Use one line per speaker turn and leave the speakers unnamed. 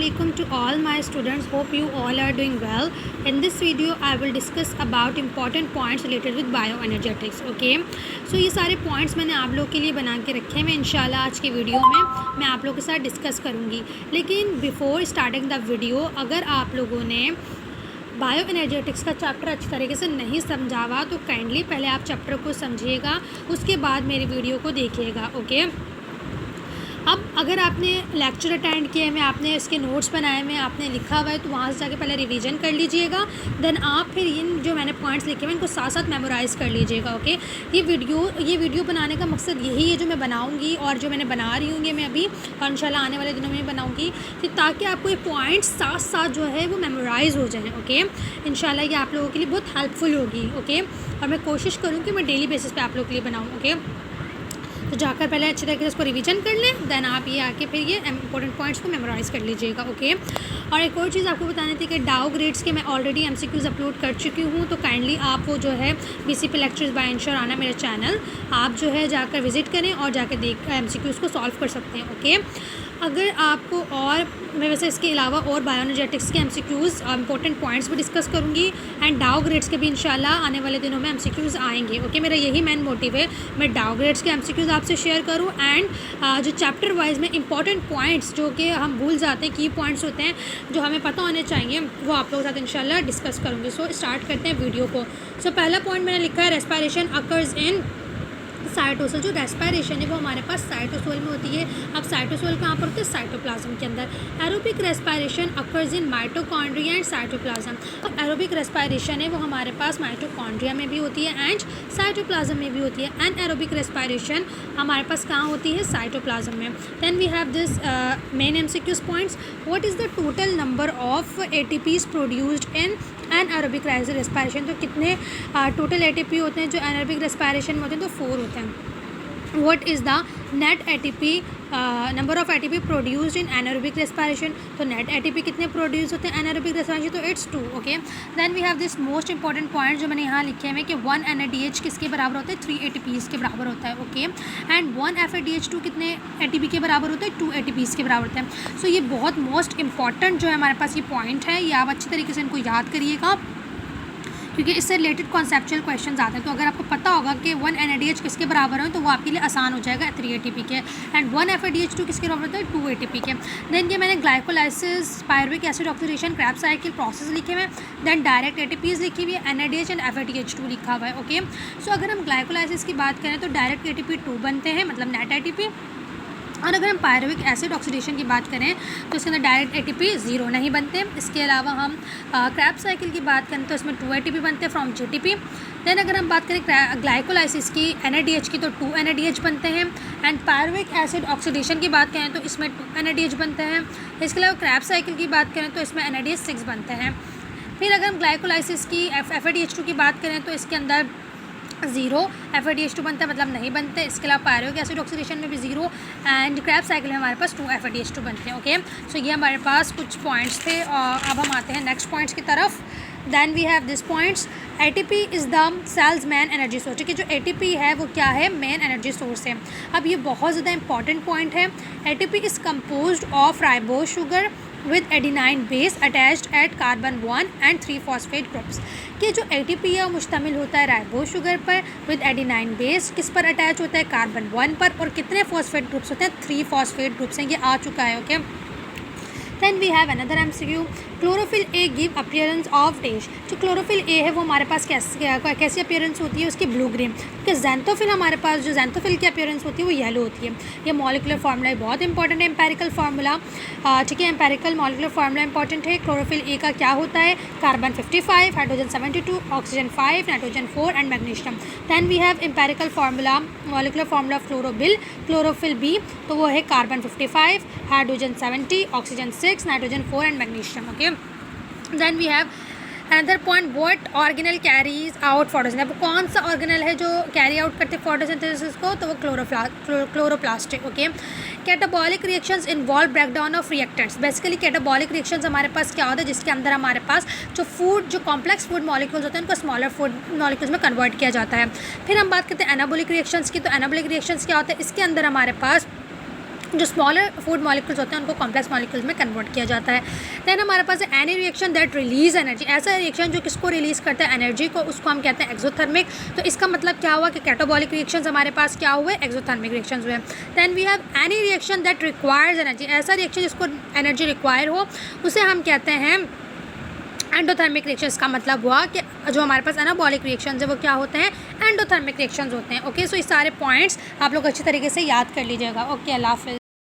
Assalamualaikum to all my students. Hope you all are doing well. In this video I will discuss about important points related with bioenergetics. Okay, so ये सारे points मैंने आप लोग के लिए बना के रखे हैं. मैं इंशाल्लाह आज के वीडियो में मैं आप लोगों के साथ डिस्कस करूँगी. लेकिन बिफोर स्टार्टिंग द वीडियो, अगर आप लोगों ने बायो एनर्जेटिक्स का चैप्टर अच्छी तरीके से नहीं समझा हुआ तो काइंडली पहले आप चैप्टर को समझिएगा, उसके बाद मेरी वीडियो को देखिएगा. ओके, अब अगर आपने लेक्चर अटेंड किए में, आपने इसके नोट्स बनाए में, आपने लिखा हुआ है, तो वहाँ से जाके पहले रिवीजन कर लीजिएगा. देन आप फिर इन जो मैंने पॉइंट्स लिखे हुए इनको साथ साथ मेमोराइज़ कर लीजिएगा. ओके, ये वीडियो बनाने का मकसद यही है जो मैं बनाऊँगी और जो मैंने बना रही हूँ मैं अभी और इंशाल्लाह आने वाले दिनों में बनाऊँगी, ताकि आपको ये पॉइंट्स साथ साथ जो है वो मेमोराइज़ हो जाएँ. ओके, इंशाल्लाह ये आप लोगों के लिए बहुत हेल्पफुल होगी. ओके, और मैं कोशिश करूँ कि मैं डेली बेसिस पे आप लोगों के लिए बनाऊँ. ओके, तो जाकर पहले अच्छी तरीके से इसको रिवीजन कर लें, देन आप ये आके फिर ये इंपॉर्टेंट पॉइंट्स को मेमोराइज़ कर लीजिएगा. ओके, और एक और चीज़ आपको बतानी थी कि डाउ ग्रेड्स के मैं ऑलरेडी एमसीक्यूज़ अपलोड कर चुकी हूँ, तो काइंडली आप वो जो है बीसीपी लेक्चर्स बाय इंश्योर आना मेरा चैनल, आप जो है जाकर विज़िट करें और जाकर देख एमसीक्यूज़ को सॉल्व कर सकते हैं. ओके, अगर आपको और मैं वैसे इसके अलावा और बायोएनर्जेटिक्स के एमसीक्यूज़ इंपॉर्टेंट पॉइंट्स भी डिस्कस करूँगी एंड डाउ ग्रेड्स के भी इंशाल्लाह आने वाले दिनों में एमसीक्यूज़ आएंगे. ओके, मेरा यही मेन मोटिव है, मैं डाउ ग्रेड्स के एमसीक्यूज़ आपसे शेयर करूँ एंड जो चैप्टर वाइज में इंपॉर्टेंट पॉइंट्स जो कि हम भूल जाते हैं, की पॉइंट्स होते हैं जो हमें पता होने चाहिए, वो आप लोगों के साथ इंशाल्लाह डिस्कस करूँगी. सो स्टार्ट करते हैं वीडियो को. सो पहला पॉइंट मैंने लिखा है रेस्पिरेशन अकर्स इन साइटोसोल. जो रेस्पिरेशन है वो हमारे पास साइटोसोल में होती है. अब साइटोसोल कहाँ पर होता है? साइटोप्लाज्म के अंदर. Aerobic respiration occurs in mitochondria and cytoplasm. अब एरोबिक रेस्पिरेशन है वो हमारे पास माइटोकॉन्ड्रिया में भी होती है एंड साइटोप्लाज्म में भी होती है. एंड एरोबिक रेस्पिरेशन हमारे पास कहाँ होती है? साइटोप्लाज्म में. Then we have this main MCQs points. What is the total number of ATPs produced in anaerobic respiration. तो कितने टोटल एटीपी होते हैं जो एनारोबिक रेस्पिरेशन में होते हैं? तो 4 होते हैं. What is the net ATP number of ATP produced in anaerobic respiration. तो नेट एटीपी कितने प्रोड्यूस होते हैं एनारोबिक रेस्पिरेशन? तो it's 2. Okay, then we have this most important point जो मैंने यहाँ लिखे हैं कि 1 NADH किसके बराबर होता है? 3 ATPs के बराबर होता है. ओके, एंड 1 FADH2 कितने ATP के बराबर होता है? 2 ATPs के बराबर होता है. सो ये बहुत मोस्ट इंपॉर्टेंट जो है हमारे पास ये पॉइंट है, ये आप अच्छी तरीके से इनको याद करिएगा क्योंकि इससे रिलेटेड कॉन्सेप्चुअल क्वेश्चंस आते हैं. तो अगर आपको पता होगा कि 1 NADH किसके बराबर है तो वो आपके लिए आसान हो जाएगा 3 ATP के. एंड 1 FADH2 किसके बराबर होता है? 2 ATP के. देन ये मैंने glycolysis, pyruvic acid oxidation, Krebs cycle process लिखे हुए हैं. देन डायरेक्ट ATPs लिखी हुई है, NADH एंड FADH2 लिखा हुआ है. ओके, सो अगर हम ग्लाइकोलाइसिस की बात करें तो डायरेक्ट ATP 2 बनते हैं, मतलब नेट ATP. और अगर हम पायरुविक एसिड ऑक्सीडेशन की बात करें तो इसके अंदर डायरेक्ट ATP 0 नहीं बनते. इसके अलावा हम क्रैब साइकिल की बात करें तो इसमें 2 ATP बनते हैं फ्रॉम GTP. देन अगर हम बात करें ग्लाइकोलाइसिस की NADH की तो 2 NADH बनते हैं. एंड पायरुविक एसिड ऑक्सीडेशन की बात करें तो इसमें 2 NADH बनते हैं. इसके अलावा क्रैब साइकिल की बात करें तो इसमें NADH 6 बनते हैं. फिर अगर हम ग्लाइकोलाइसिस की FADH2 की बात करें तो इसके अंदर 0 FADH2 बनता है, मतलब नहीं बनते. इसके अलावा पायरुविक एसिड ऑक्सीडेशन में भी 0 एंड क्रैब साइकिल में हमारे पास 2 FADH2 बनते हैं. ओके, सो ये हमारे पास कुछ पॉइंट्स थे. और अब हम आते हैं नेक्स्ट पॉइंट्स की तरफ. Then we have this points. ATP is the cell's main energy source. ठीक है, जो ATP है वो क्या है? मेन एनर्जी सोर्स है. अब ये बहुत ज़्यादा इंपॉर्टेंट पॉइंट है. ATP is composed of ribose sugar with adenine base attached at carbon 1 and 3 phosphate groups. कि जो ATP है वो मुश्तमिल होता है राइबोज शुगर पर with adenine base किस पर अटैच होता है? कार्बन 1 पर. और कितने फॉस्फेट ग्रुप्स होते हैं? 3 फॉस्फेट ग्रुप्स हैं. ये आ चुका है. Okay, then we have another MCQ. Chlorophyll A give appearance of test. जो क्लोरोफिल ए है वो हमारे पास कैसी अपीयरेंस होती है? उसकी ब्लू ग्रीन. क्योंकि जेंथोफिल हमारे पास जो जेंथोफिल की अपीयरेंस होती है वो येलो होती है. ये मॉलिकुलर फार्मूला बहुत इंपॉर्टेंट है, एम्पेरिकल फार्मूला. ठीक है, एम्पेरिकल मॉलिकुलर फार्मूला इंपॉर्टेंट है. क्लोरोफिल ए का क्या होता है? Carbon 55, hydrogen 72, oxygen 5, nitrogen 4 and magnesium. Then we have empirical formula, molecular formula chlorophyll B, तो वो है carbon 55, hydrogen 70, oxygen 6, nitrogen 4 and magnesium. Okay, then we have another point. What organelle carries out photosynthesis. अब कौन सा organelle है जो carry out करते हैं फोटोसिंथेसिस को? तो वो क्लोरोप्लास्ट है. Okay, catabolic reactions involve breakdown of reactants. Basically catabolic reactions हमारे पास क्या होता है? जिसके अंदर हमारे पास जो कॉम्प्लेक्स फूड मॉलिक्यूल्स होते हैं उनको स्मॉलर फूड मॉलिक्यूल्स में कन्वर्ट किया जाता है. फिर हम बात करते हैं एनाबॉलिक रिएक्शंस की. तो एनाबॉलिक रिएक्शंस क्या होता है? इसके अंदर हमारे पास जो स्मॉलर फूड मॉलिक्यूल्स होते हैं उनको कॉम्प्लेक्स मॉलिक्यूल्स में कन्वर्ट किया जाता है। दैन हमारे पास है any reaction that release energy, ऐसा रिएक्शन जो किसको रिलीज़ करता है, एनर्जी को, उसको हम कहते हैं एक्सोथर्मिक। तो इसका मतलब क्या हुआ कि कैटाबॉलिक रिएक्शंस हमारे पास क्या हुए, एक्सोथर्मिक रिएक्शंस हुए। Then we have any reaction that requires energy, ऐसा रिएक्शन जिसको एनर्जी रिक्वायर हो उसे हम कहते हैं एंडोथर्मिक रिएक्शंस। का मतलब हुआ कि जो हमारे पास एनाबॉलिक रिएक्शंस है वो क्या होते हैं, एंडोथर्मिक रिएक्शंस होते हैं। ओके, सो ये सारे पॉइंट्स आप लोग अच्छी तरीके से याद कर लीजिएगा। ओके, अल्लाह हाफ़िज़।